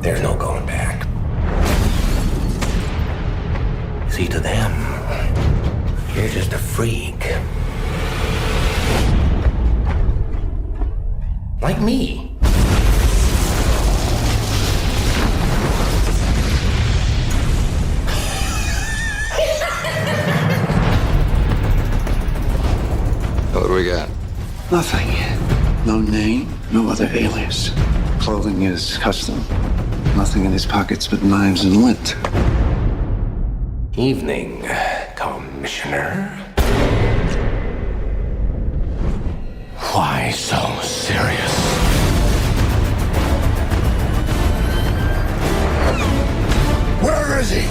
There's no going back. See, to them, you're just a freak. Like me. What do we got? Nothing. No name, no other alias. Clothing is custom. Nothing in his pockets but knives and lint. Evening, Commissioner. Why so serious? Where is he?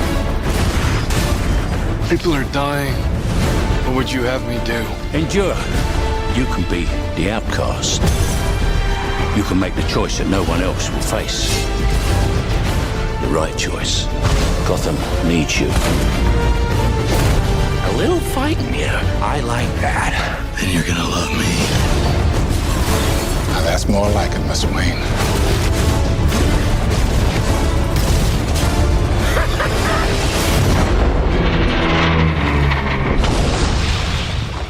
People are dying. What would you have me do? Endure. You can be the outcast. You can make the choice that no one else will face. The right choice. Gotham needs you. A little fight in you. I like that. And you're gonna love me. Now that's more like it, Mr. Wayne.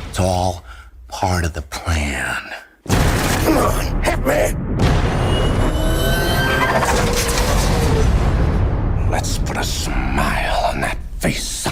It's all part of the plan. Come on, hit me! Let's put a smile on that face.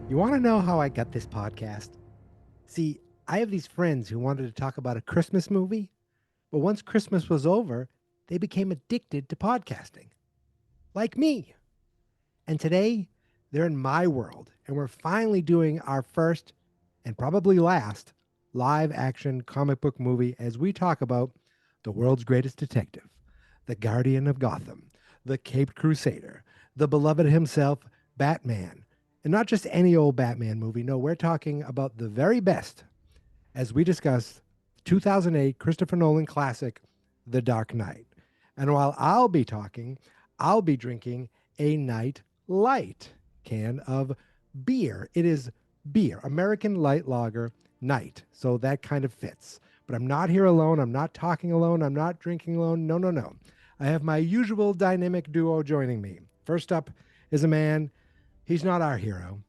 You want to know how I got this podcast? See, I have these friends who wanted to talk about a Christmas movie, but once Christmas was over, they became addicted to podcasting. Like me. And today, they're in my world, and we're finally doing our first, and probably last, live action comic book movie as we talk about the world's greatest detective, the Guardian of Gotham, the Caped Crusader, the beloved himself, Batman. And not just any old Batman movie. No, we're talking about the very best as we discuss 2008 Christopher Nolan classic, The Dark Knight. And while I'll be talking, I'll be drinking a Night Light can of beer. It is beer, American Light Lager Night. So that kind of fits. But I'm not here alone. I'm not talking alone. I'm not drinking alone. No, no, no. I have my usual dynamic duo joining me. First up is a man. He's not our hero.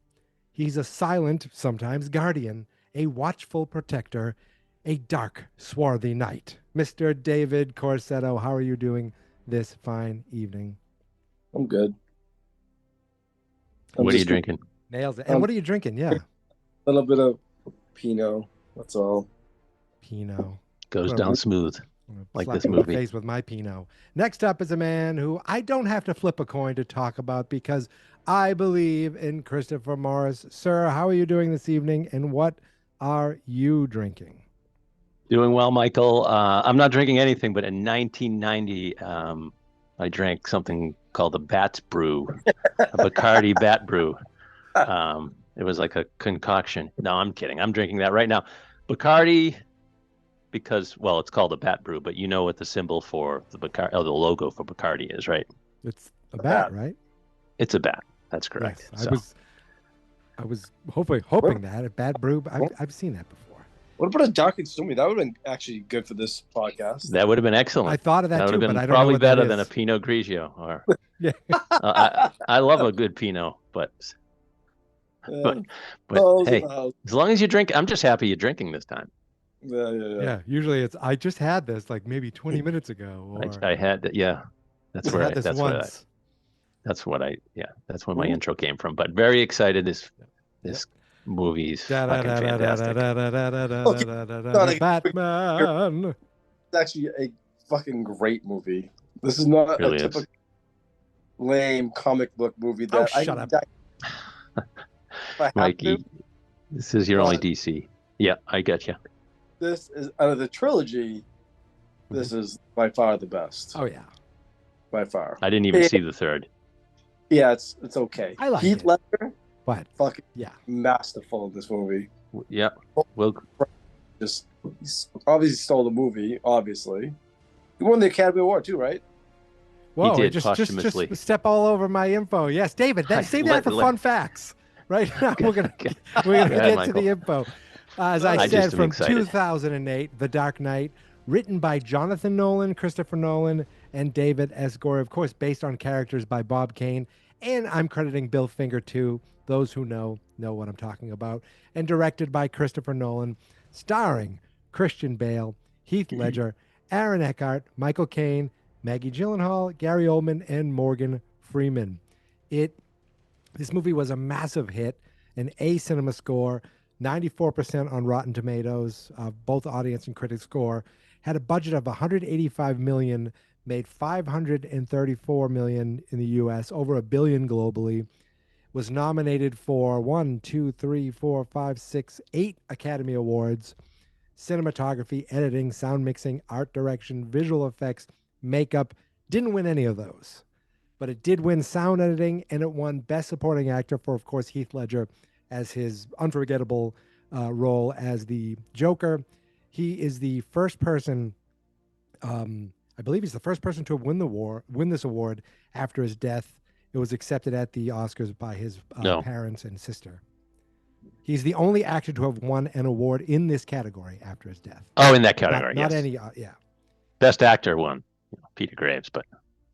He's a silent, sometimes guardian, a watchful protector, a dark, swarthy knight. Mr. David Corsetto, how are you doing this fine evening? I'm good. What are you drinking? Nails it. And what are you drinking? Yeah. A little bit of Pinot. That's all. Pinot. Goes down smooth. Like Slap this you in the movie. face with my Pinot. Next up is a man who I don't have to flip a coin to talk about because I believe in Christopher Morris. Sir, how are you doing this evening, and what are you drinking? Doing well, Michael. I'm not drinking anything, but in 1990, I drank something called the Bat's Brew, a Bacardi Bat Brew. It was like a concoction. No, I'm kidding. I'm drinking that right now. Bacardi, because, well, it's called a Bat Brew, but you know what the symbol for the Bacardi, the logo for Bacardi is, right? It's a bat, right? It's a bat. That's correct. Yes, I was hoping that a Bat Brew. I've seen that before. What about a Dark Consuming? That would have been actually good for this podcast. That would have been excellent. I thought of that would too, have been but I don't know probably what that better than a is. Pinot Grigio. Or Yeah. I love a good Pinot, but Close hey, the house. as long as you drink, I'm just happy you're drinking this time. Yeah, usually it's I just had this like maybe 20 minutes ago. Or I had that. Yeah, that's I where had this once. that's when my intro came from. But very excited. This movie's fucking fantastic. Batman. It's actually a fucking great movie. This is not Really a is. typical lame comic book movie that Oh, shut up. if I have Mikey, to. this is your only But- DC. Yeah, I get you. This is out of the trilogy. This is by far the best. Oh yeah. by far. I didn't even Yeah. see the third. Yeah, it's okay. I like Heath it. Ledger, But fucking yeah, masterful in this movie. Yeah. Well, Just he's obviously stole the movie. Obviously, he won the Academy Award too, right? whoa, did just posthumously. step all over my info. Yes, David, save that for fun facts. Right now, we're gonna Go get ahead, to Michael. the info. As I I said, just am from excited. 2008, The Dark Knight, written by Jonathan Nolan, Christopher Nolan, and David S. Goyer, of course, based on characters by Bob Kane. And I'm crediting Bill Finger too. Those who know what I'm talking about. And directed by Christopher Nolan, starring Christian Bale, Heath Ledger, Aaron Eckhart, Michael Caine, Maggie Gyllenhaal, Gary Oldman, and Morgan Freeman. This movie was a massive hit, an A cinema score, 94% on Rotten Tomatoes, both audience and critic score. Had a budget of 185 million, made 534 million in the U.S., over $1 billion globally. Was nominated for 8 Academy Awards. Cinematography, editing, sound mixing, art direction, visual effects, makeup. Didn't win any of those, but it did win sound editing, and it won Best Supporting Actor for, of course, Heath Ledger as his unforgettable role as the Joker. He is the first person, I believe he's the first person to have win this award after his death. It was accepted at the Oscars by his parents and sister. He's the only actor to have won an award in this category after his death. Oh, in that category, Not yes. any, yeah. Best actor won Peter Graves, but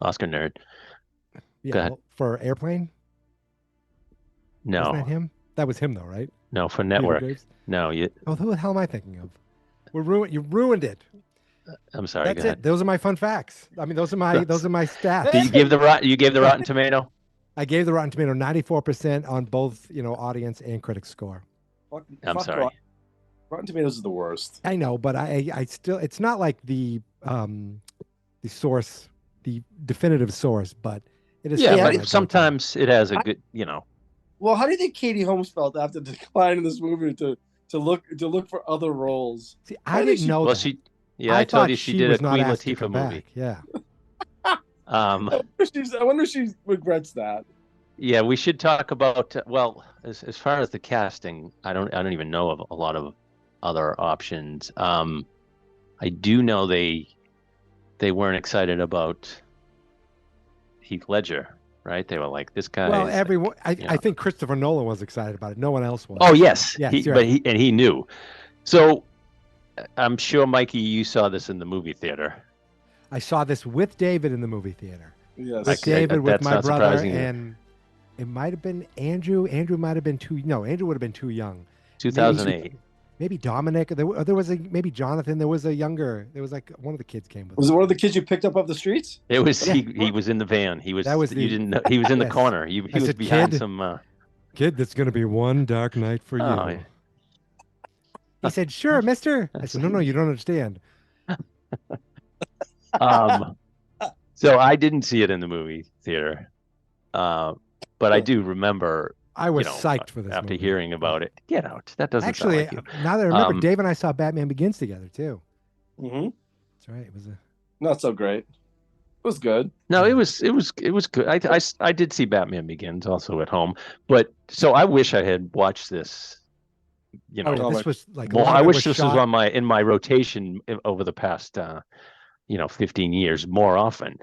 Oscar nerd. Yeah, Go ahead. well, for Airplane? Wasn't that No, him? That was him, though, right? no, for Peter network. Graves? No, Oh, who the hell am I thinking of? You ruined it. I'm sorry. That's go ahead. it. Those are my fun facts. I mean, those are my stats. You gave the Rotten Tomato. I gave the Rotten Tomato 94% on both, audience and critic score. I'm Fuck sorry. Rotten Tomatoes is the worst. I know, but I still, it's not like the source, the definitive source, but it is. Yeah, still my but go-to. sometimes it has a good, Well, how do you think Katie Holmes felt after declining this movie to look for other roles? See, I think didn't she- know Well, that. I told thought you she did a was not Queen asked to Latifah come movie. back. Yeah. I wonder if she regrets that. Yeah, we should talk about. Well, as far as the casting, I don't even know of a lot of other options. I do know they weren't excited about Heath Ledger, right? They were like, this guy. Well, is everyone, like, I think Christopher Nolan was excited about it. No one else was. Oh yes, Yes, he, you're but right. he knew. So I'm sure, Mikey, you saw this in the movie theater. I saw this with David in the movie theater. Yes. With David, with that's my not brother, surprising. and it might have been Andrew. Andrew might have been Andrew would have been too young. 2008. Maybe Dominic. There was maybe Jonathan. There was like one of the kids came with. Was us. it one of the kids you picked up off the streets? It was Yeah. he was in the van. He was. That was you the- didn't know he was in the Yes. corner. He I was said, behind "Kid." some. Kid, that's going to be one dark night for you. Oh, yeah. He said, "Sure, Mister." I said, "No, you don't understand." So I didn't see it in the movie theater, but I do remember. I was you know, psyched for this after movie. hearing about it. Get out. That doesn't Actually, sound like you. now that I remember, Um, Dave and I saw Batman Begins together too. Mm-hmm. That's right. It was a Not so great. It was good. No, it was good. I did see Batman Begins also at home, but so I wish I had watched this. You know, Oh, this was like a more. lot I of it wish was this shot- was in my rotation over the past 15 years more often.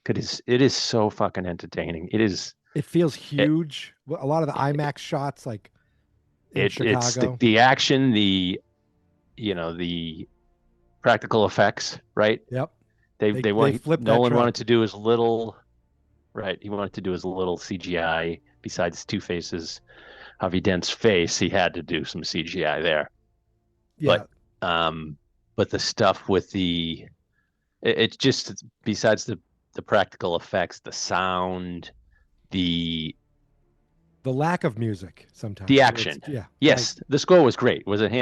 Because it is so fucking entertaining. It is. It feels huge. A lot of the IMAX shots, like in Chicago. It's the action, the practical effects, right? Yep. They want flipped that Nolan truck. wanted to do as little, right? He wanted to do as little CGI besides Two Faces, Harvey Dent's face. He had to do some CGI there. Yeah. But the stuff with it's just besides the practical effects, the sound, the lack of music sometimes. The It's- action. Yeah. yes, the score was great. Was it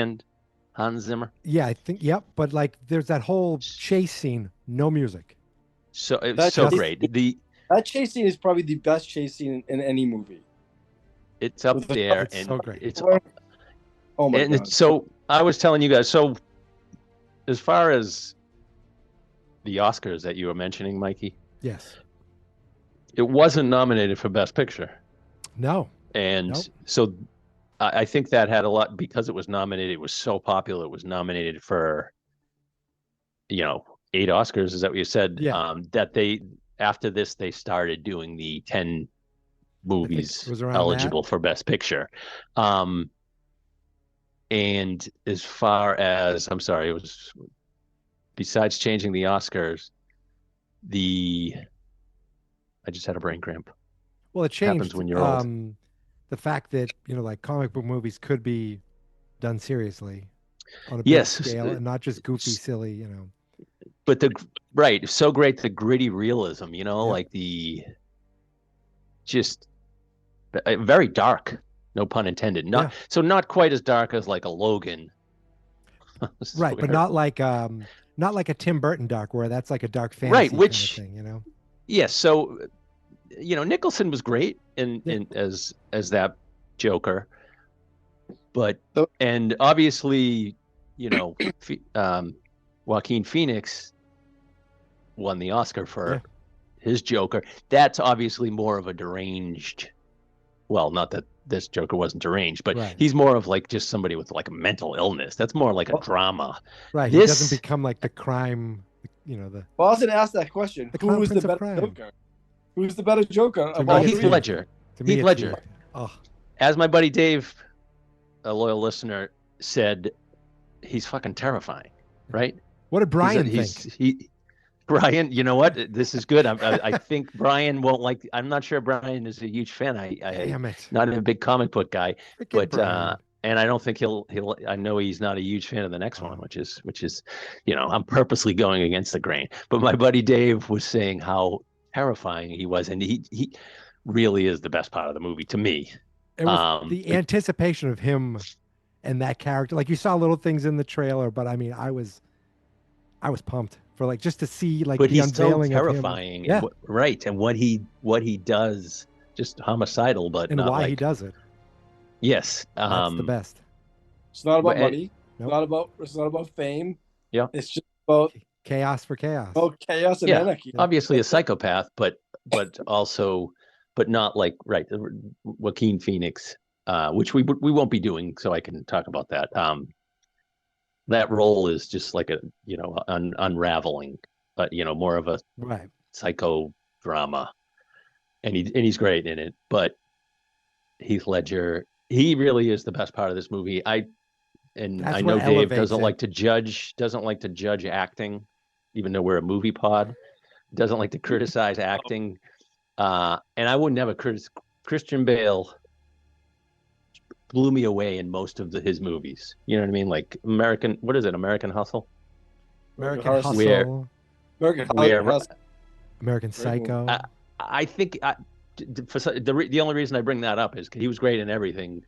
Hans Zimmer? Yeah, I think. Yep. But like, there's that whole chase scene, no music. So it was That's so just- great. That chase scene is probably the best chase scene in any movie. It's up With the there, puppets. and So great. it's Oh my and god. so I was telling you guys. So as far as the Oscars that you were mentioning, Mikey, Yes. it wasn't nominated for Best Picture. No. And Nope. so I think that had a lot, because it was nominated, it was so popular, it was nominated for, 8 Oscars. Is that what you said? Yeah. That after this, they started doing the 10 movies it was around eligible for Best Picture. And as far as, I'm sorry, it was, besides changing the Oscars, I just had a brain cramp. Well, it Happens changed when you're old. the fact that, like comic book movies could be done seriously on a big Yes. scale and not just goofy, silly, But right, so great, the gritty realism, like just very dark, no pun intended. Not quite as dark as like a Logan. Right, but not like a Tim Burton dark, where that's like a dark fantasy Right, kind which of thing, Yes, so Nicholson was great in as that Joker, but and obviously Joaquin Phoenix won the Oscar for his Joker. That's obviously more of a deranged. Well, not that this Joker wasn't deranged, but he's more of like just somebody with like a mental illness. That's more like a drama. Right. He doesn't become like the crime, the. Well, I was going to ask that question. Who was the better Joker? Who's the better Joker? Heath Ledger. Heath Ledger. Oh. As my buddy Dave, a loyal listener, said, he's fucking terrifying, right? What did Brian think? Brian, you know what? This is good. I think Brian won't like. I'm not sure Brian is a huge fan. Damn it. Not a big comic book guy, Frickin' Brian. and I don't think he'll. I know he's not a huge fan of the next one, which is, I'm purposely going against the grain. But my buddy Dave was saying how terrifying he was, and he really is the best part of the movie to me. It was the anticipation of him and that character. Like, you saw little things in the trailer, but I mean, I was pumped for like just to see like but the unveiling so terrifying. of him. Right, and what he does, just homicidal, but and not why like, he does it. Yes, That's the best. It's not about money. Nope. It's not about fame. Yeah, it's just about chaos for chaos. Oh, chaos and anarchy. Obviously a psychopath, but also, but not like Joaquin Phoenix, which we won't be doing, so I can talk about that. That role is just like a unraveling, but more of a psycho drama, and he's great in it. But Heath Ledger, he really is the best part of this movie. I know Dave doesn't like to judge acting, even though we're a movie pod. Doesn't like to criticize acting, and I would never criticize. Christian Bale blew me away in most of his movies. You know what I mean? Like American Hustle? American Hustle. American Psycho. I think the only reason I bring that up is because he was great in everything.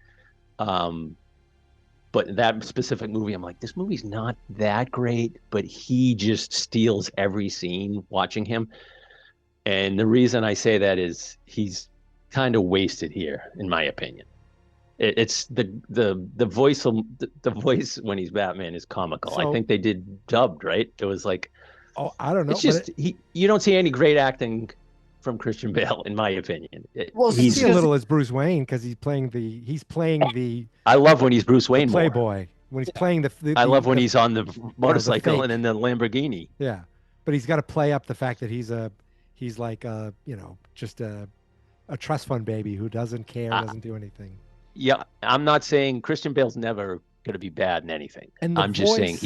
But that specific movie, I'm like, this movie's not that great, but he just steals every scene watching him. And the reason I say that is he's kind of wasted here, in my opinion. It's the voice when he's Batman is comical. I think they did dubbed, right? It was like, I don't know. It's just you don't see any great acting from Christian Bale, in my opinion. Well, he's a little as Bruce Wayne because he's playing the. I love when he's Bruce Wayne. Playboy. When he's playing the. I love when he's on the motorcycle and in the Lamborghini. Yeah, but he's got to play up the fact that he's like just a trust fund baby who doesn't care, doesn't do anything. Yeah, I'm not saying Christian Bale's never going to be bad in anything. I'm just saying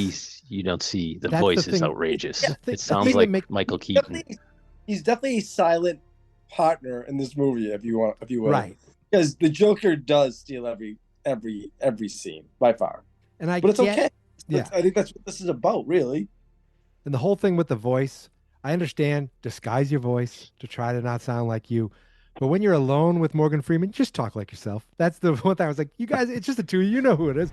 you don't see the voice is outrageous. It sounds like Michael Keaton. He's definitely a silent partner in this movie, if you will. Right. Because the Joker does steal every scene by far. But it's okay. Yeah. I think that's what this is about, really. And the whole thing with the voice, I understand, disguise your voice to try to not sound like you. But when you're alone with Morgan Freeman, just talk like yourself. That's the one thing I was like, you guys, it's just the two of you. You know who it is.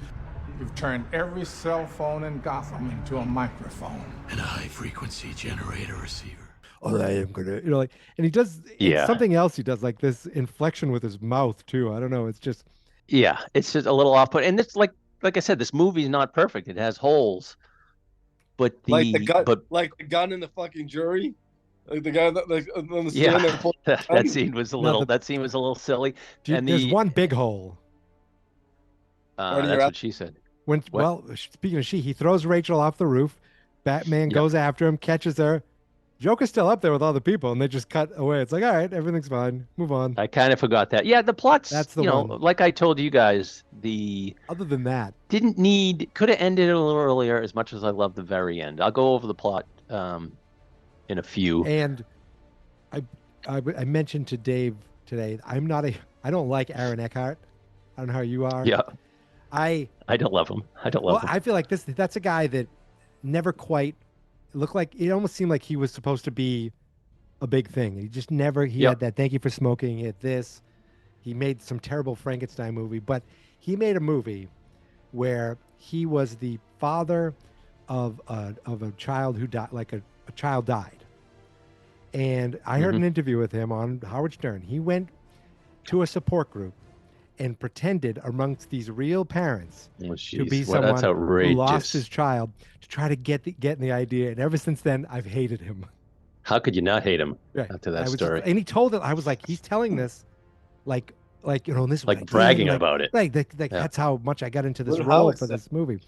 You've turned every cell phone in Gotham into a microphone. And a high-frequency generator receiver. Oh, I am going to, and he does something else. He does like this inflection with his mouth too. I don't know. It's just. Yeah, it's just a little off put. And it's like I said, this movie's not perfect. It has holes. But like the gun in the fucking jury. Like the guy that, like, on the Yeah, stand that pulled that scene was a No, little. the- That scene was a little silly. And There's the one big hole. Why do you that's rap- what she said. When What? well, speaking of he throws Rachel off the roof. Batman Yep. goes after him, catches her. Joker's still up there with all the people, and they just cut away. It's like, all right, everything's fine. Move on. I kind of forgot that. Yeah, the plots. That's the you know, one. like I told you guys, the Other than that, could have ended a little earlier. As much as I love the very end, I'll go over the plot in a few. and I mentioned to Dave today, I don't like Aaron Eckhart. I don't know how you are. Yeah, I I don't love him. I don't love him. I feel like that's a guy that never quite looked like, it almost seemed like he was supposed to be a big thing. He just never, he Yep. had that Thank You for Smoking, he had this. He made some terrible Frankenstein movie, but he made a movie where he was the father of a child who died, like a child died. And I heard an interview with him on Howard Stern. He went to a support group and pretended amongst these real parents Oh, to be jeez. Well, that's someone who lost outrageous. his child to try to get in the idea. And ever since then, I've hated him. How could you not hate him Right. after I that was story? and he told it. I was like, he's telling this, like you know, this Like bragging like, about it. Like, Yeah. that's how much I got into this What role Howard for said. this movie.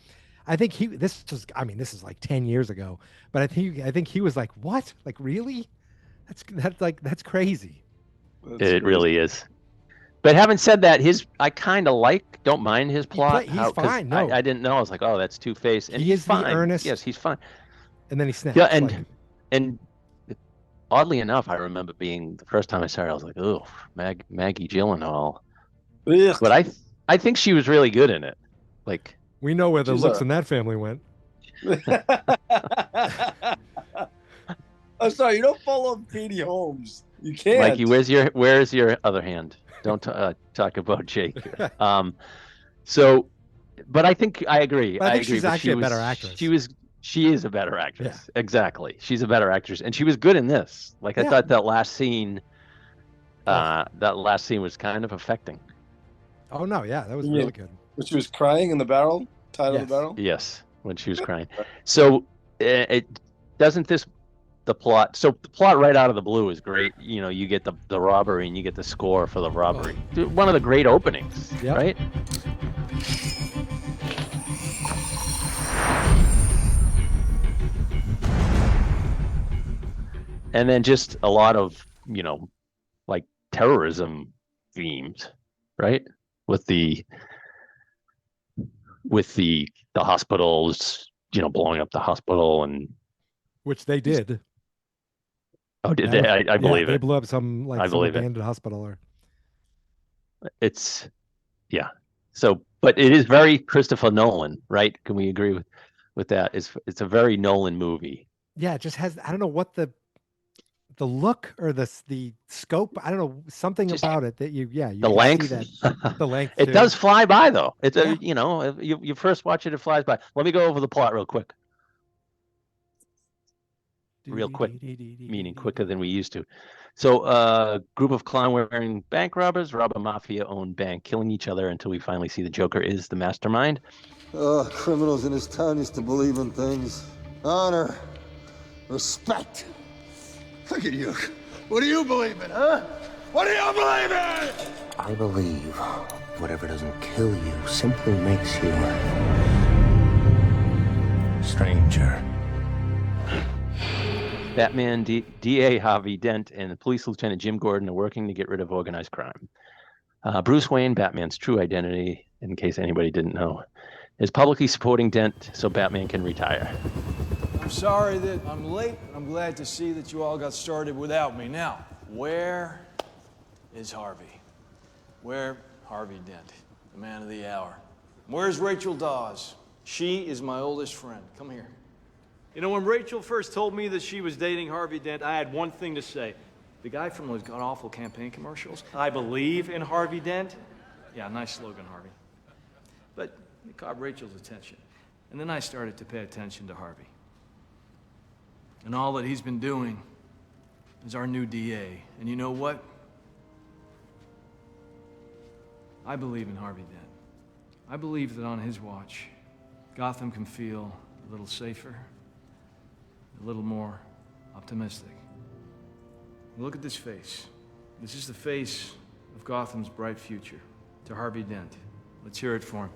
I think this is like 10 years ago, but I think he was like, what? Like, really? That's crazy. It really is. But having said that, I kind of don't mind his plot. he's 'cause fine, no. I didn't know. I was like, oh, that's Two-Face. And He he's is the fine. earnest- Yes, he's fine. And then he snaps. Yeah, like, and oddly enough, I remember being the first time I saw her, I was like, oh, Maggie Gyllenhaal. Ugh. But I think she was really good in it. Like, we know where the She's looks a- in that family went. I'm sorry, you don't follow Katie Holmes. You can't. Mikey, where's your other hand? Don't talk about Jake. But I think I agree. But I think agree, she's but actually she a better was- actress. She is a better actress. Exactly. She's a better actress, and she was good in this. Like I Yeah. thought that last scene, was kind of affecting. Oh no, yeah, that was Yeah. really good. When she was crying in the barrel, tied on Yes. the barrel. Yes, when she was crying. So it doesn't this the plot. So the plot right out of the blue is great. You know, you get the robbery and you get the score for the robbery. One of the great openings, Yep. right? And then just a lot of, like terrorism themes, right? With the hospitals, blowing up the hospital and Which they did. did they? I believe They it. blew up some I some believe it. abandoned hospital or It's So, but it is very Christopher Nolan, right? Can we agree with that? It's a very Nolan movie. yeah, it just has, I don't know what the look or the scope, I don't know, something Just about it that you The can see length. that the length It too. does fly by though. It's Yeah. you first watch it, it flies by. Let me go over the plot real quick. Real quick, meaning quicker than we used to. So a group of clown-wearing bank robbers rob a mafia-owned bank, killing each other until we finally see the Joker is the mastermind. Criminals in this town used to believe in things. Honor. Respect. Look at you. What do you believe in, huh? What do you believe in? I believe whatever doesn't kill you simply makes you stranger. Batman, DA Harvey Dent, and Police Lieutenant Jim Gordon are working to get rid of organized crime. Bruce Wayne, Batman's true identity, in case anybody didn't know, is publicly supporting Dent so Batman can retire. I'm sorry that I'm late. I'm glad to see that you all got started without me. Now, where is Harvey? Where Harvey Dent, the man of the hour? Where's Rachel Dawes? She is my oldest friend. Come here. You know, when Rachel first told me that she was dating Harvey Dent, I had one thing to say. The guy from those god-awful campaign commercials? I believe in Harvey Dent. Yeah, nice slogan, Harvey. But it caught Rachel's attention. And then I started to pay attention to Harvey. And all that he's been doing is our new DA. And you know what? I believe in Harvey Dent. I believe that on his watch, Gotham can feel a little safer, a little more optimistic. Look at this face. This is the face of Gotham's bright future. To Harvey Dent. Let's hear it for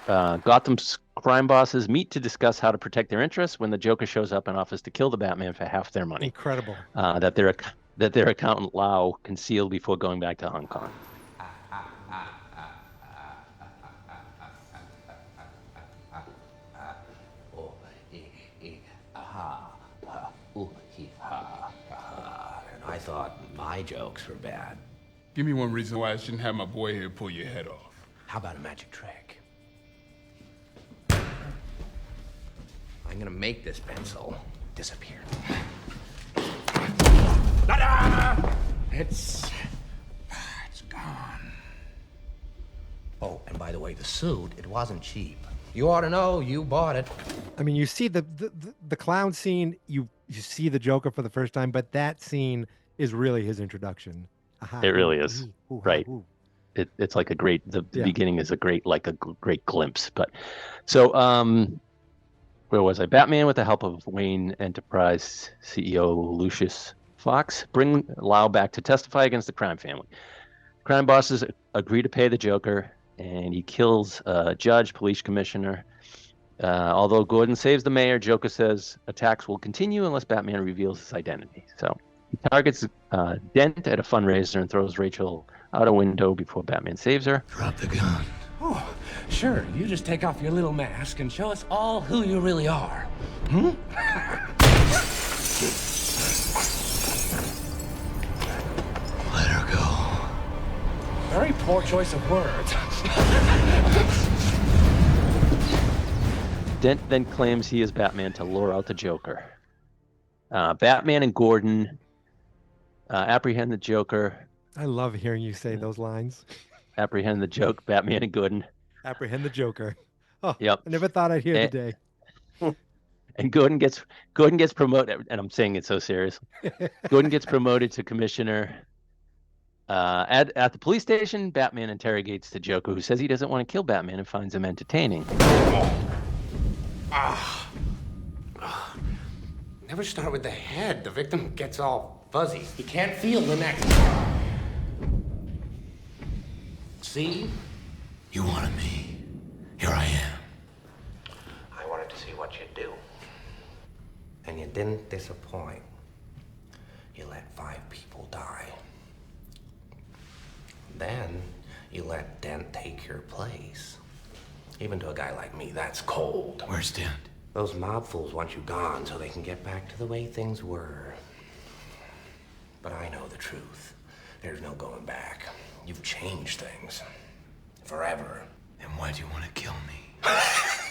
him. Gotham's crime bosses meet to discuss how to protect their interests when the Joker shows up and offers to kill the Batman for half their money. Incredible. That their accountant Lau concealed before going back to Hong Kong. And I thought my jokes were bad. Give me one reason why I shouldn't have my boy here pull your head off. How about a magic trick? I'm gonna make this pencil disappear. Ta-da! It's gone. Oh, and by the way, the suit, it wasn't cheap. You ought to know, you bought it. I mean, you see the clown scene, you see the Joker for the first time, but that scene is really his introduction. It really is, right? It's like a great. The beginning is a great glimpse. But so, where was I? Batman, with the help of Wayne Enterprise CEO Lucius Fox, bring Lau back to testify against the crime family. Crime bosses agree to pay the Joker, and he kills a judge, police commissioner. Although Gordon saves the mayor, Joker says attacks will continue unless Batman reveals his identity. So he targets Dent at a fundraiser and throws Rachel out a window before Batman saves her. Drop the gun. Oh, sure. You just take off your little mask and show us all who you really are. Let her go. Very poor choice of words. Dent then claims he is Batman to lure out the Joker. Batman and Gordon apprehend the Joker. I love hearing you say those lines. Apprehend the joke. Batman and Gordon apprehend the Joker. Oh, yep. I never thought I'd hear the day. And Gordon gets promoted, and I'm saying it so serious. Gordon gets promoted to commissioner. At the police station, Batman interrogates the Joker, who says he doesn't want to kill Batman and finds him entertaining. Never start with the head. The victim gets all fuzzy. He can't feel the neck. See? You wanted me. Here I am. I wanted to see what you'd do. And you didn't disappoint. You let 5 people die. Then you let Dent take your place. Even to a guy like me, that's cold. Where's Dent? Those mob fools want you gone so they can get back to the way things were. But I know the truth. There's no going back. You've changed things. Forever. And why'd you want to kill me? I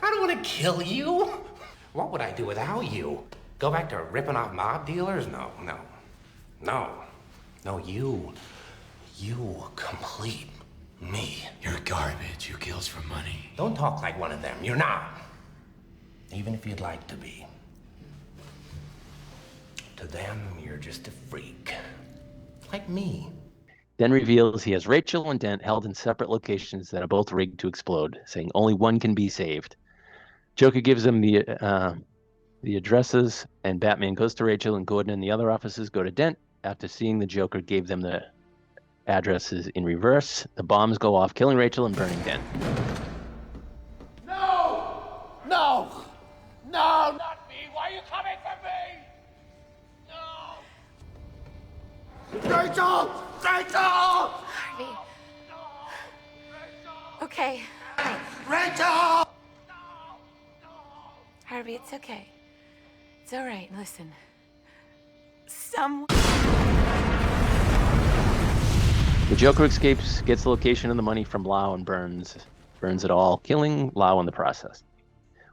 don't want to kill you. What would I do without you? Go back to ripping off mob dealers? No. No, you complete me. You're garbage. You kills for money. Don't talk like one of them. You're not. Even if you'd like to be. To them, you're just a freak. Like me. Then reveals he has Rachel and Dent held in separate locations that are both rigged to explode, saying only one can be saved. Joker gives him the addresses, and Batman goes to Rachel, and Gordon and the other officers go to Dent. After seeing the Joker gave them the addresses in reverse, the bombs go off, killing Rachel and burning Dent. No, not me. Why are you coming for me? No. Rachel! Harvey. Okay. Rachel! Harvey, it's okay. It's all right. Listen. The Joker escapes, gets the location and the money from Lau, and burns it all, killing Lau in the process.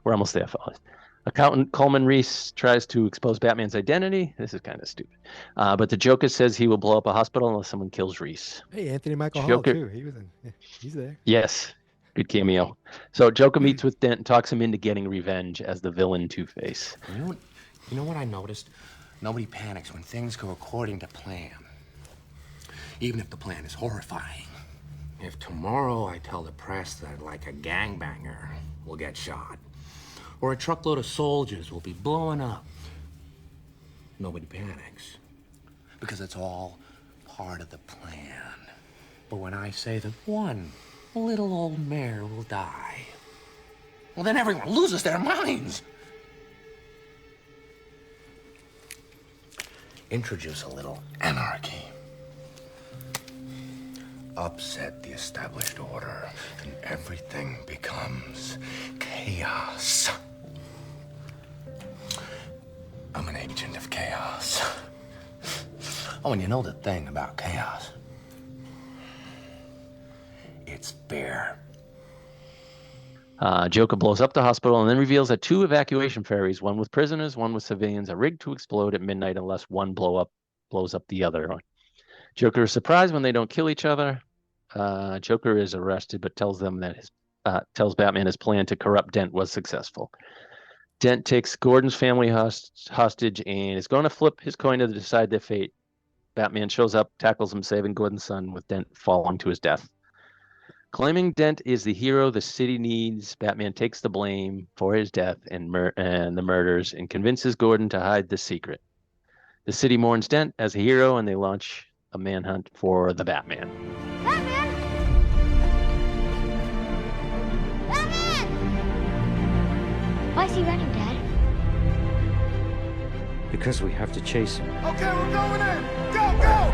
We're almost there, fellas. Accountant Coleman Reese tries to expose Batman's identity. This is kind of stupid. But the Joker says he will blow up a hospital unless someone kills Reese. Hey, Anthony Michael Joker... Hall, too. He's there. Yes. Good cameo. So Joker meets with Dent and talks him into getting revenge as the villain Two-Face. You know what I noticed? Nobody panics when things go according to plan. Even if the plan is horrifying. If tomorrow I tell the press that, like, a gangbanger will get shot, or a truckload of soldiers will be blowing up, nobody panics. Because it's all part of the plan. But when I say that one little old mare will die, well, then everyone loses their minds. Introduce a little anarchy. Upset the established order, and everything becomes chaos. I'm an agent of chaos. Oh, and you know the thing about chaos? It's fair. Joker blows up the hospital and then reveals that 2 evacuation ferries, one with prisoners, one with civilians, are rigged to explode at midnight unless one blows up the other. Joker is surprised when they don't kill each other. Joker is arrested, but tells Batman his plan to corrupt Dent was successful. Dent takes Gordon's family hostage and is going to flip his coin to decide their fate. Batman shows up, tackles him, saving Gordon's son, with Dent falling to his death. Claiming Dent is the hero the city needs, Batman takes the blame for his death and the murders and convinces Gordon to hide the secret. The city mourns Dent as a hero, and they launch a manhunt for the Batman. Why is he running, Dad? Because we have to chase him. Okay, we're going in. Go, go,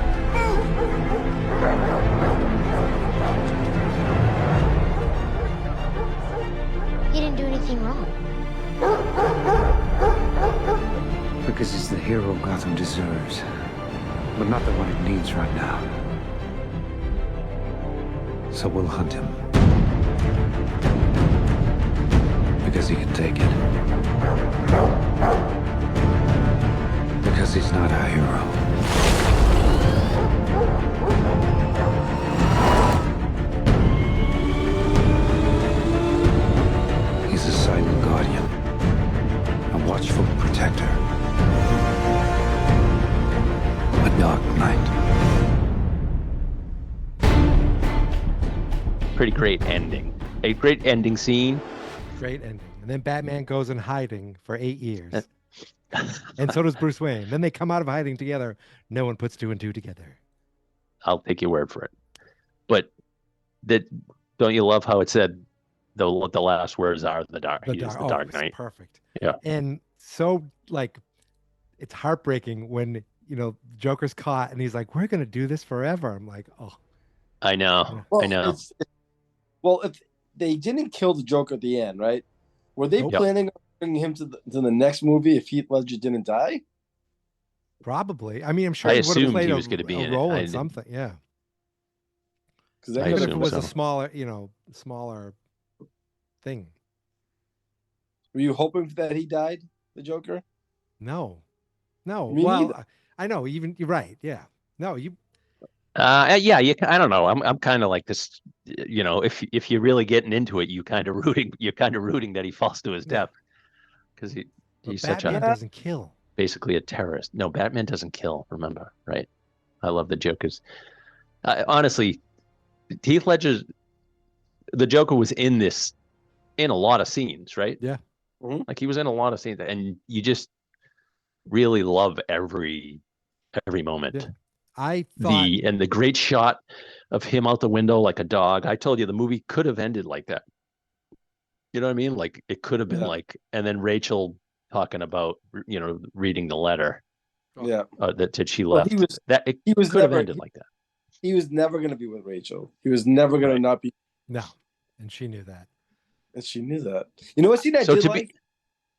He didn't do anything wrong. Because he's the hero Gotham deserves. But not the one it needs right now. So we'll hunt him. Because he can take it. Because he's not our hero. He's a silent guardian. A watchful protector. A dark knight. Pretty great ending. A great ending scene. Great ending. And then Batman goes in hiding for 8 years. And so does Bruce Wayne. Then they come out of hiding together. No one puts 2 and 2 together. I'll take your word for it. But don't you love how it said the last words are the Dark Knight? Perfect. Yeah. And so it's heartbreaking when Joker's caught and he's like, "We're gonna do this forever." I'm like, "Oh." I know. Well, I know. If they didn't kill the Joker at the end, right? Were they planning on bringing him to the next movie if Heath Ledger didn't die? Probably. I mean, I'm sure I he would have assumed played he was going to be a in role it. in something. Yeah. Because even if it was a smaller thing. Were you hoping that he died, the Joker? No. Me neither. I know. Even you're right. Yeah. No, you. Yeah. I don't know. I'm kind of like this. If you're really getting into it, you're kind of rooting that he falls to his death because he's such Batman doesn't kill. Basically a terrorist. No, Batman doesn't kill. Remember, right? I love the Joker's. Honestly, Heath Ledger's the Joker was in a lot of scenes, right? Yeah. Mm-hmm. Like he was in a lot of scenes, and you just really love every moment. Yeah. I thought the great shot of him out the window like a dog. I told you the movie could have ended like that. You know what I mean? Like it could have been and then Rachel talking about reading the letter. Yeah. That she left. He was could have ended like that. He was never going to be with Rachel. He was never going to not be. No, and she knew that. And she knew that. You know what scene I did like?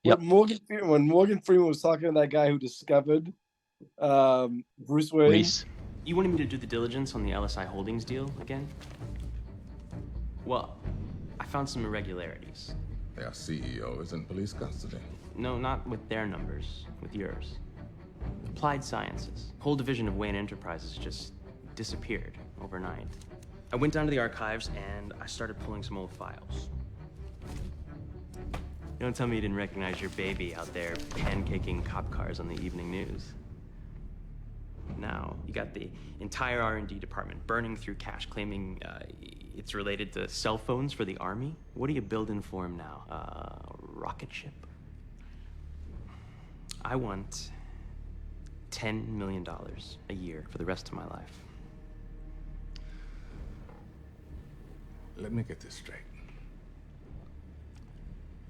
When Morgan Freeman was talking to that guy who discovered Bruce Wayne. Reese. You wanted me to do the diligence on the LSI Holdings deal again? Well, I found some irregularities. Their CEO is in police custody. No, not with their numbers, with yours. Applied Sciences. Whole division of Wayne Enterprises just disappeared overnight. I went down to the archives and I started pulling some old files. Don't tell me you didn't recognize your baby out there pancaking cop cars on the evening news. Now, you got the entire R&D department burning through cash, claiming it's related to cell phones for the Army. What are you building for him now? Rocket ship? I want $10 million a year for the rest of my life. Let me get this straight.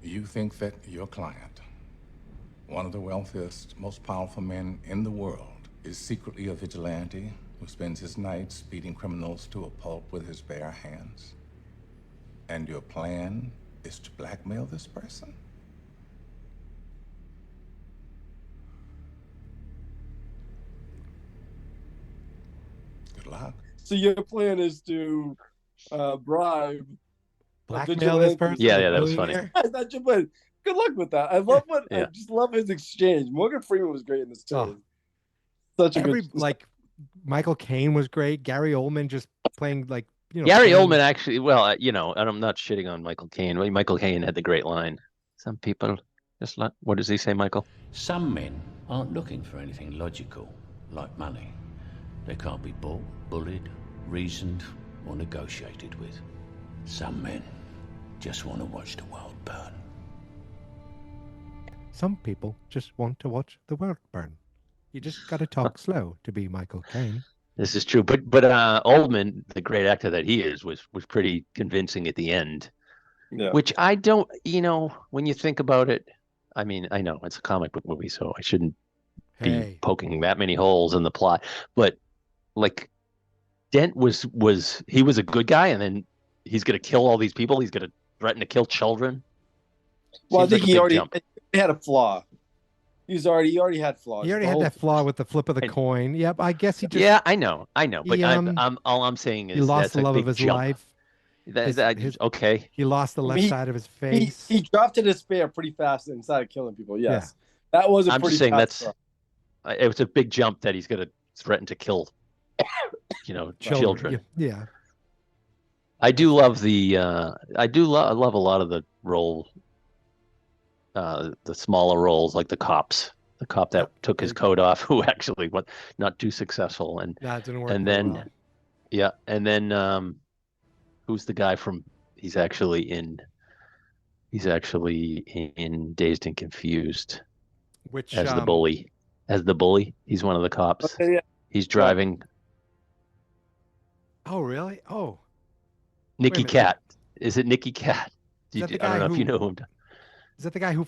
You think that your client, one of the wealthiest, most powerful men in the world, is secretly a vigilante who spends his nights beating criminals to a pulp with his bare hands? And your plan is to blackmail this person? Good luck. So your plan is to bribe, blackmail this person? Yeah, that was funny. That's your plan. Good luck with that. I love I just love his exchange. Morgan Freeman was great in this too. Oh. Such a good like Michael Caine was great. Gary Oldman just playing like Gary Oldman actually. Well, and I'm not shitting on Michael Caine. Michael Caine had the great line. Some people just like. What does he say, Michael? Some men aren't looking for anything logical, like money. They can't be bought, bullied, reasoned, or negotiated with. Some men just want to watch the world burn. Some people just want to watch the world burn. You just got to talk slow to be Michael Caine. This is true, but Oldman, the great actor that he is, was pretty convincing at the end. Yeah. Which I don't, when you think about it, I mean, I know it's a comic book movie, so I shouldn't be poking that many holes in the plot. But like, Dent was a good guy, and then he's gonna kill all these people. He's gonna threaten to kill children. Well, Seems I think he already jump. had a flaw. He already had flaws. He already had that flaw with the flip of the coin. Yep, I guess he just. Yeah, I know. But he, all I'm saying is he lost that's the love a of big his jump. life. Okay. He lost the left side of his face. He dropped to despair pretty fast and started killing people. Yes, that was a I'm pretty. just saying fast that's. It was a big jump that he's gonna threaten to kill, children. Yeah. I do love the. I love a lot of the role. The smaller roles, like the cops. The cop that took his coat off, who actually was not too successful, and it didn't work. And then, and then, who's the guy from? He's actually in Dazed and Confused. Which as the bully? As the bully, he's one of the cops. Okay, yeah. He's driving. Oh really? Oh. Nicky Cat. Is it Nicky Cat? I don't know if you know him. Is that the guy who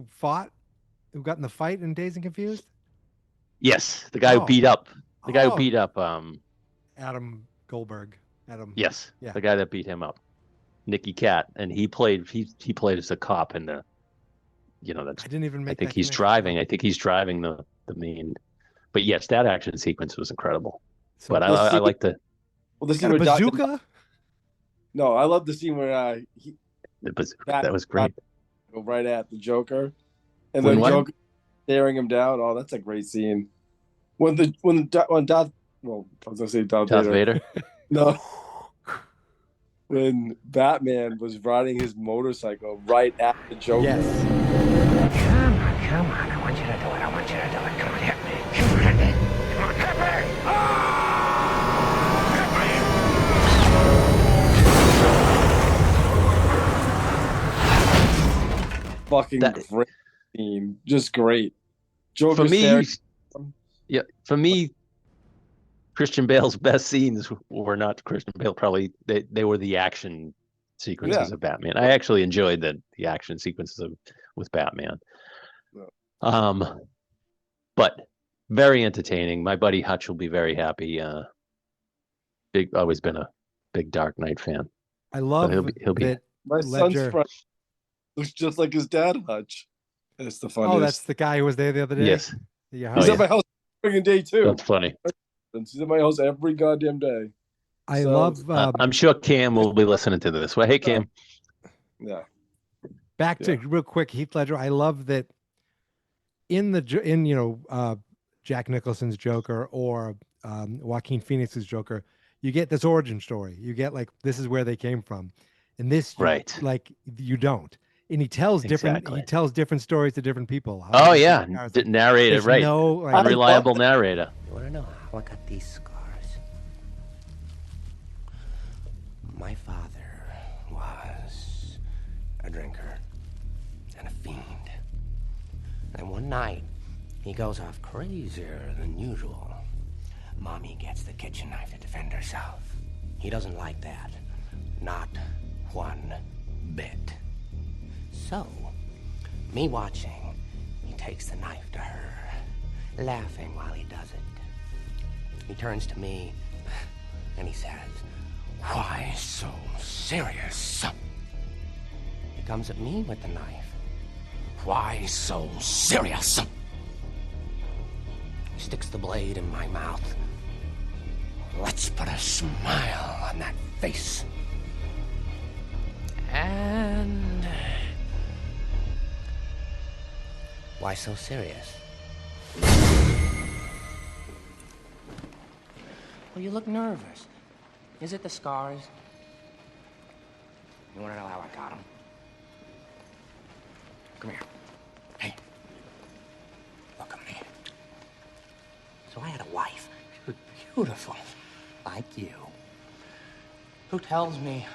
fought, who got in the fight in Dazed and Confused? Yes, the guy who beat up. The guy who beat up. Adam Goldberg. Yes, yeah. The guy that beat him up, Nicky Cat, and he played as a cop in the. That's. I didn't even make. I think he's driving. I think he's driving the main. But yes, that action sequence was incredible. So but I like the. Well, the scene where bazooka. No, I love the scene where that was great. Go right at the Joker, and then Joker staring him down. Oh, that's a great scene. When Darth Vader. No. When Batman was riding his motorcycle right at the Joker. Yes. Come on, I want you to do it. I want you to do it. Come on, hit me. Come on, hit me. Come on, hit me. Fucking great scene. Just great. Joker for me, Christian Bale's best scenes were not Christian Bale. Probably they were the action sequences of Batman. I actually enjoyed the action sequences with Batman. But very entertaining. My buddy Hutch will be very happy. Always been a big Dark Knight fan. I love he'll be. My son's friend looks just like his dad, Hutch. That's the funniest. Oh, that's the guy who was there the other day. Yes. Yeah. He's at my house every day too. That's funny. He's at my house every goddamn day. I love. I'm sure Cam will be listening to this. Well, hey Cam. Yeah. Back to real quick, Heath Ledger. I love that in Jack Nicholson's Joker or Joaquin Phoenix's Joker, you get this origin story. You get like this is where they came from, and this you don't. And he tells different stories to different people. Oh yeah, narrated right. No unreliable narrator. You want to know how I got these scars? My father was a drinker and a fiend. And one night, he goes off crazier than usual. Mommy gets the kitchen knife to defend herself. He doesn't like that. Not one bit. So, me watching, he takes the knife to her, laughing while he does it. He turns to me and he says, "Why so serious?" He comes at me with the knife. "Why so serious?" He sticks the blade in my mouth. "Let's put a smile on that face." And... why so serious? Well, you look nervous. Is it the scars? You want to know how I got them? Come here. Hey. Look at me. So I had a wife, beautiful, like you, who tells me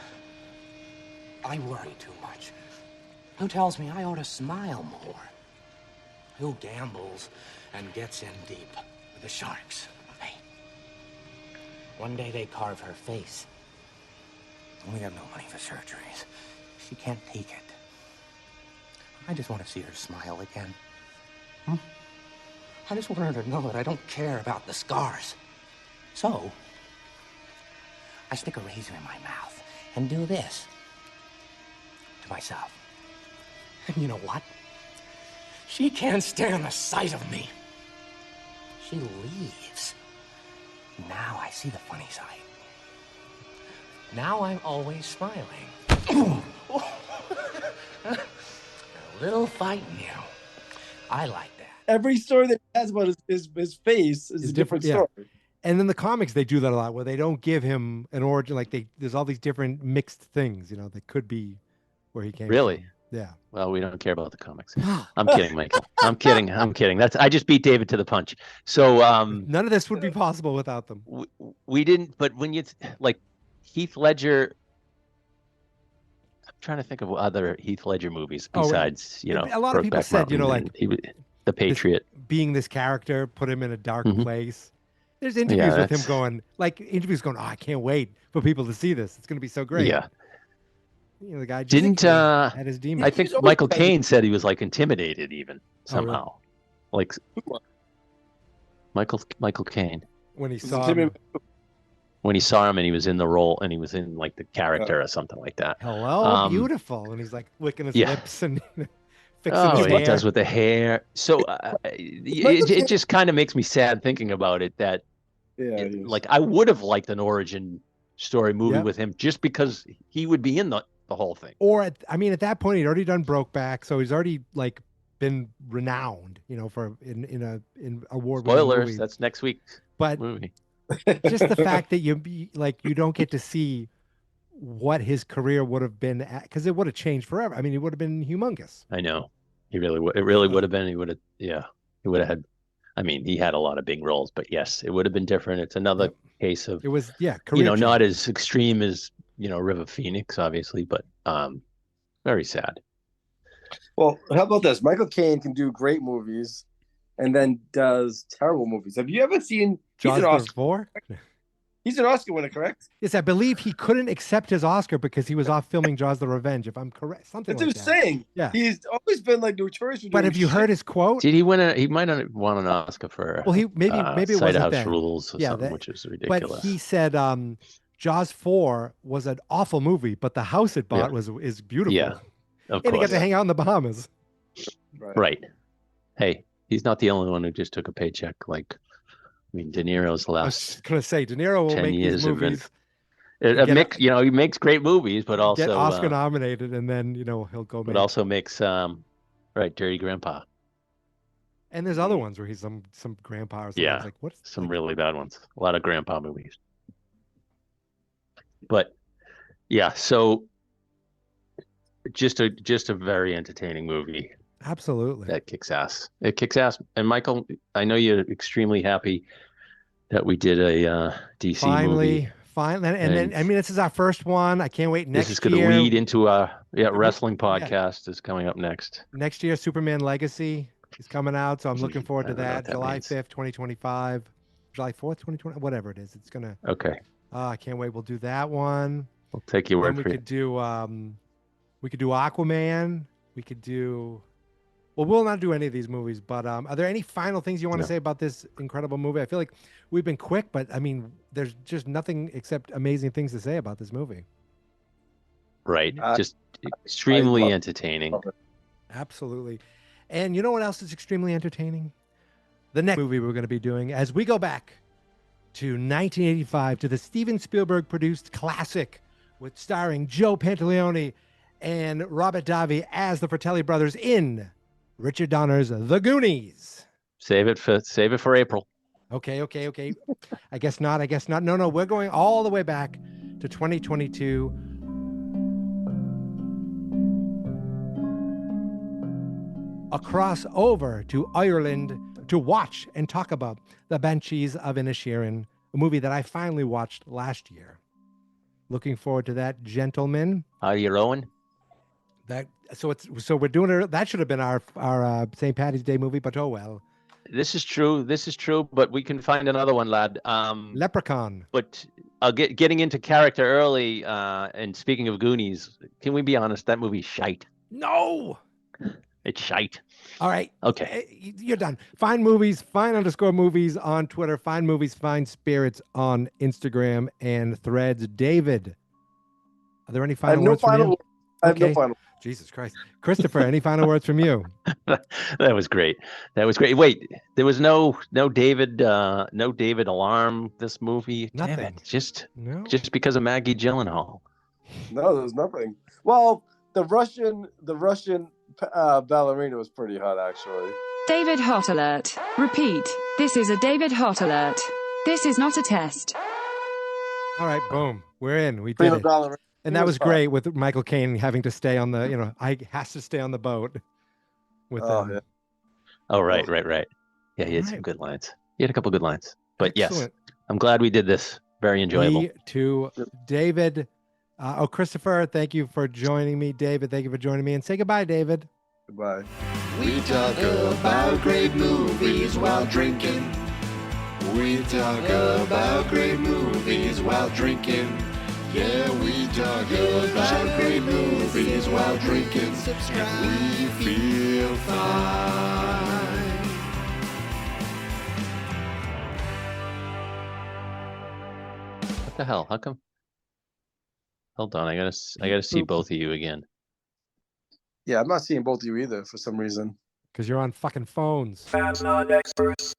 I worry too much, who tells me I ought to smile more, who gambles and gets in deep with the sharks. Hey, one day they carve her face. We have no money for surgeries. She can't take it. I just want to see her smile again. I just want her to know that I don't care about the scars. So, I stick a razor in my mouth and do this to myself. And you know what? She can't stand the sight of me. She leaves. Now I see the funny side. Now I'm always smiling. A little fight in you. I like that. Every story that he has about his face is a different story. Yeah. And in the comics, they do that a lot, where they don't give him an origin. Like there's all these different mixed things, you know, that could be where he came Really? from. Yeah. Well, we don't care about the comics. I'm kidding, Michael. I'm kidding. I just beat David to the punch. So none of this would be possible without them. We didn't. But when you like Heath Ledger, I'm trying to think of other Heath Ledger movies besides a lot of people Brokeback said, Mountain, you know, like he was The Patriot. Being this character put him in a dark place. There's interviews with him going, oh, I can't wait for people to see this. It's going to be so great. Yeah. You know, the guy didn't had his demons. I think Michael Caine said he was like intimidated even somehow. Like Michael Caine. When he saw him. When he saw him and he was in the role and he was in like the character or something like that. Hello, beautiful. And he's like licking his lips and fixing his hair. He does with the hair. So it just kind of makes me sad thinking about it that like I would have liked an origin story movie with him just because he would be in the whole thing. Or at that point he'd already done Brokeback, so he's already like been renowned, you know, for in award. Spoilers, that's next week's movie. Just the fact that you don't get to see what his career would have been at, because it would have changed forever. I mean, he would have been humongous. I know. He really would. It really would have been. He would have. Yeah. He would have had. I mean, he had a lot of big roles, but yes, it would have been different. It's another case of. It was career not as extreme as River Phoenix, obviously, but very sad. Well, how about this? Michael Caine can do great movies, and then does terrible movies. Have you ever seen Jaws 4? He's an Oscar winner, correct? Yes, I believe he couldn't accept his Oscar because he was off filming Jaws: The Revenge. If I'm correct, something That's like what that. I'm saying. Yeah, he's always been like notorious for. But have you heard his quote? Did he win He might have won an Oscar for. Well, maybe it wasn't House then. Rules or something, which is ridiculous. But he said Jaws 4 was an awful movie, but the house it bought is beautiful. Yeah, of and course. he got to hang out in the Bahamas. Right. Hey, he's not the only one who just took a paycheck. Like, I mean, De Niro's the I last. was going to say, De Niro will 10 make years these movies. He makes great movies, but also get Oscar nominated, and then he'll go. But also makes Dirty Grandpa. And there's other ones where he's some grandpa or something. Yeah, it's like what's some really bad ones. A lot of grandpa movies. But yeah, so just a very entertaining movie. Absolutely. That kicks ass. It kicks ass. And Michael, I know you're extremely happy that we did a DC movie. Finally. And then, I mean, this is our first one. I can't wait next year. This is going to lead into a wrestling podcast is coming up next. Next year, Superman Legacy. is coming out, so I'm looking forward to I don't know what that. that July means. 5th, 2025. July 4th, 2020, whatever it is. It's going to... Okay. I can't wait. We'll do that one. We'll take your Then word for it. we could do Aquaman. We could do... Well, we'll not do any of these movies, but are there any final things you want to say about this incredible movie? I feel like we've been quick, but I mean, there's just nothing except amazing things to say about this movie. Right. Just extremely entertaining. Absolutely. And you know what else is extremely entertaining? The next movie we're going to be doing as we go back to 1985 to the Steven Spielberg produced classic with starring Joe Pantoliano and Robert Davi as the Fratelli brothers in Richard Donner's The Goonies. Save it for April. Okay. I guess not. No, we're going all the way back to 2022. Across over to Ireland to watch and talk about The Banshees of Inisherin, a movie that I finally watched last year. Looking forward to that, gentlemen. You're Owen. So we're doing it. That should have been our St. Patty's Day movie, but oh well. This is true, but we can find another one, lad. Leprechaun. But getting into character early, and speaking of Goonies, can we be honest? That movie's shite. No! It's shite. All right. Okay. You're done. Find movies, _movies on Twitter. Find movies, find spirits on Instagram and Threads. David, are there any final words from you? I have no final. Jesus Christ. Christopher, any final words from you? That was great. Wait, there was no David alarm this movie. Nothing. Damn it. Just because of Maggie Gyllenhaal. No, there was nothing. Well, the Russian ballerina was pretty hot, actually. David Hot Alert. Repeat. This is a David Hot Alert. This is not a test. All right, boom. We're in. We did it. Ballerina. And that was great with Michael Caine having to stay on the, has to stay on the boat with them. Yeah. Oh, right. Yeah, he had some good lines. He had a couple good lines. But Excellent. yes, I'm glad we did this. Very enjoyable. Me too. David. Christopher, thank you for joining me. David, thank you for joining me. And say goodbye, David. Goodbye. We talk about great movies while drinking. We talk about great movies while drinking. Yeah, we talk about great movies while drinking. And we feel fine. What the hell? How come? Hold on, I gotta see both of you again. Yeah, I'm not seeing both of you either for some reason. Because you're on fucking phones. Fans not experts.